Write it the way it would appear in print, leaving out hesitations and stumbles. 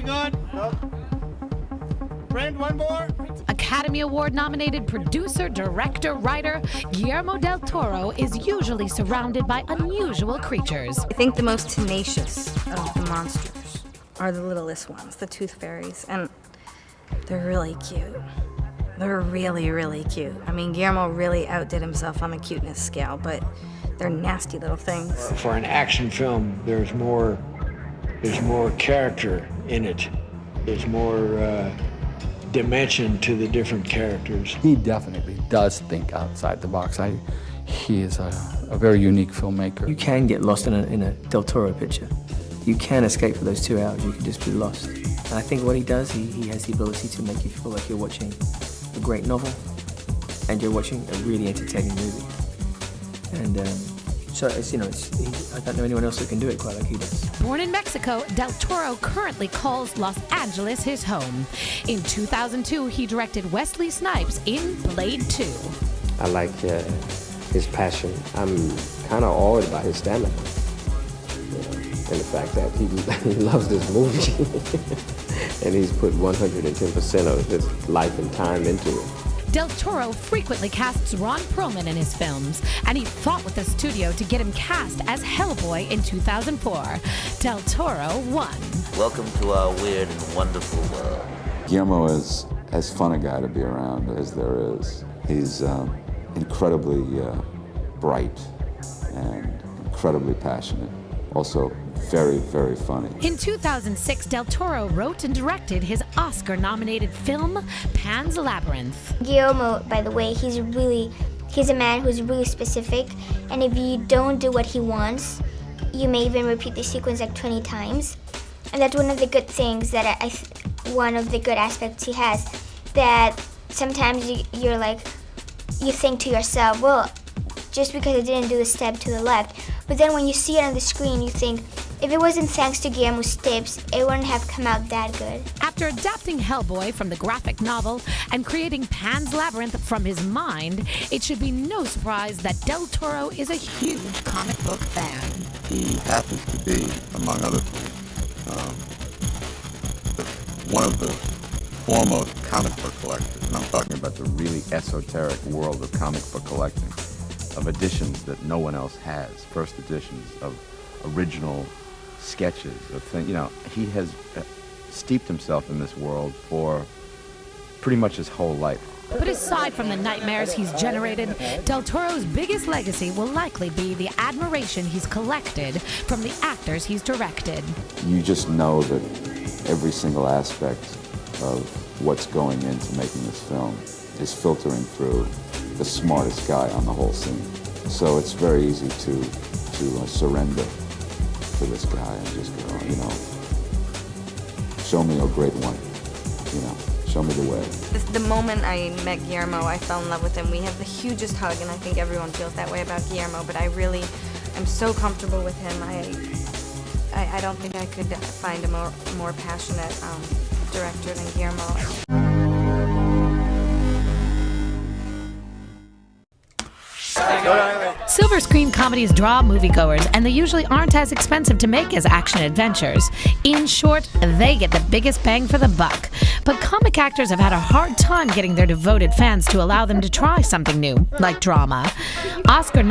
Moving on. Brand, one more. Academy Award-nominated producer, director, writer, Guillermo del Toro is usually surrounded by unusual creatures. I think the most tenacious of the monsters are the littlest ones, the tooth fairies, and they're really cute. They're really, really cute. I mean, Guillermo really outdid himself on the cuteness scale, but they're nasty little things. For an action film, there's more character in it. There's more dimension to the different characters. He definitely does think outside the box. He is a very unique filmmaker. You can get lost in a Del Toro picture. You can escape for those 2 hours. You can just be lost. And I think what he does, he has the ability to make you feel like you're watching a great novel and you're watching a really entertaining movie. And so it's, I don't know anyone else who can do it quite like he does. Born in Mexico, Del Toro currently calls Los Angeles his home. In 2002, he directed Wesley Snipes in Blade 2. I like his passion. I'm kind of awed by his stamina. And the fact that he loves this movie and he's put 110% of his life and time into it. Del Toro frequently casts Ron Perlman in his films, and he fought with the studio to get him cast as Hellboy in 2004. Del Toro won. Welcome to our weird and wonderful world. Guillermo is as fun a guy to be around as there is. He's incredibly bright and incredibly passionate. Also very, very funny. In 2006, Del Toro wrote and directed his Oscar-nominated film, Pan's Labyrinth. Guillermo, by the way, he's a man who's really specific, and if you don't do what he wants, you may even repeat the sequence like 20 times. And that's one of the good things that one of the good aspects he has, that sometimes you think to yourself, well, just because I didn't do the step to the left, but then when you see it on the screen, you think, if it wasn't thanks to Guillermo's tips, it wouldn't have come out that good. After adapting Hellboy from the graphic novel and creating Pan's Labyrinth from his mind, it should be no surprise that Del Toro is a huge comic book fan. He happens to be, among other things, one of the foremost comic book collectors. And I'm talking about the really esoteric world of comic book collecting, of editions that no one else has, first editions of original sketches of things. He has steeped himself in this world for pretty much his whole life. But aside from the nightmares he's generated, Del Toro's biggest legacy will likely be the admiration he's collected from the actors he's directed. You just know that every single aspect of what's going into making this film is filtering through the smartest guy on the whole scene. So it's very easy to surrender to this guy and just go, show me a great one, show me the way. The moment I met Guillermo, I fell in love with him. We have the hugest hug, and I think everyone feels that way about Guillermo, but I really am so comfortable with him. I don't think I could find a more passionate director than Guillermo. Silver screen comedies draw moviegoers, and they usually aren't as expensive to make as action adventures. In short, they get the biggest bang for the buck. But comic actors have had a hard time getting their devoted fans to allow them to try something new, like drama. Oscar